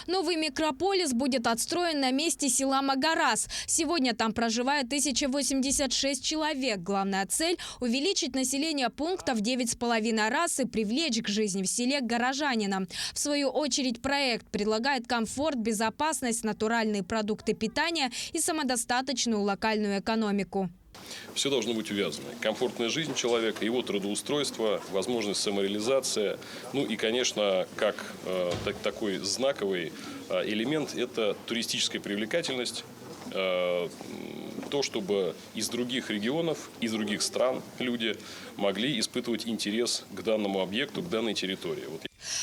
Новый микрополис будет отстроен на месте села Магарас. Сегодня там проживает 1086 человек. Главная цель – увеличить население пункта в 9,5 раз и привлечь к жизни в селе горожанина. В свою очередь проект предлагает комфорт, безопасность, натуральные продукты питания и самодостаточную локальную экономику. Все должно быть увязано. Комфортная жизнь человека, его трудоустройство, возможность самореализации. Ну и, конечно, как такой знаковый элемент – это туристическая привлекательность. То, чтобы из других регионов, из других стран люди могли испытывать интерес к данному объекту, к данной территории.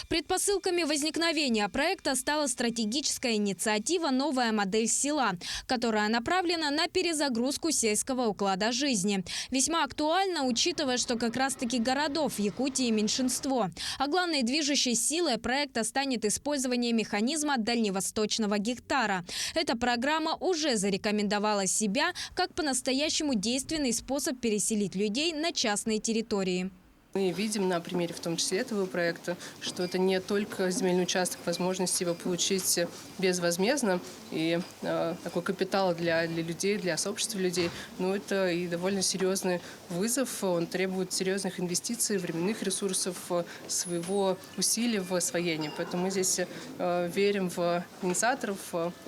Предпосылками возникновения проекта стала стратегическая инициатива «Новая модель села», которая направлена на перезагрузку сельского уклада жизни. Весьма актуально, учитывая, что как раз-таки городов в Якутии меньшинство. А главной движущей силой проекта станет использование механизма дальневосточного гектара. Эта программа уже зарекомендовала себя как по-настоящему действенный способ переселить людей на частные территории. Мы видим на примере, в том числе этого проекта, что это не только земельный участок, возможность его получить безвозмездно и такой капитал для людей, для сообщества людей, но это и довольно серьезный вызов. Он требует серьезных инвестиций, временных ресурсов, своего усилия в освоении. Поэтому мы здесь верим в инициаторов,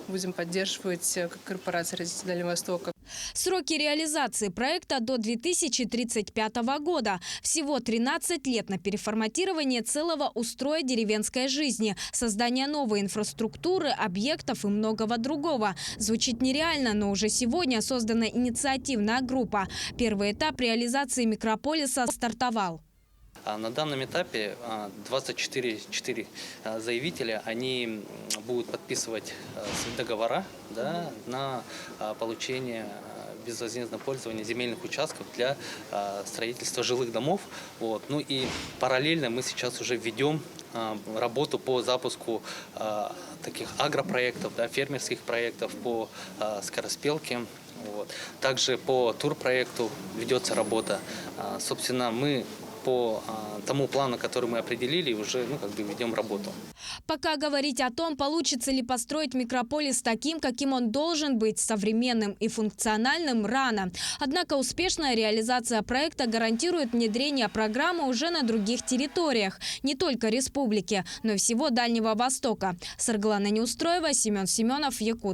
будем поддерживать как корпорация развития Дальнего Востока. Сроки реализации проекта до 2035 года. Всего 13 лет на переформатирование целого устроя деревенской жизни, создание новой инфраструктуры, объектов и многого другого. Звучит нереально, но уже сегодня создана инициативная группа. Первый этап реализации микрополиса стартовал. На данном этапе 24 заявителя, они будут подписывать договора, да, на получение безвозмездного пользования земельных участков для строительства жилых домов. Ну и параллельно мы сейчас уже ведем работу по запуску таких агропроектов, да, фермерских проектов по скороспелке. Также по турпроекту ведется работа. Собственно, мы по тому плану, который мы определили, уже ведем работу. Пока говорить о том, получится ли построить микрополис таким, каким он должен быть, современным и функциональным, рано. Однако успешная реализация проекта гарантирует внедрение программы уже на других территориях, не только республики, но и всего Дальнего Востока. Сарглана Неустроева, Семен Семенов, Якутск.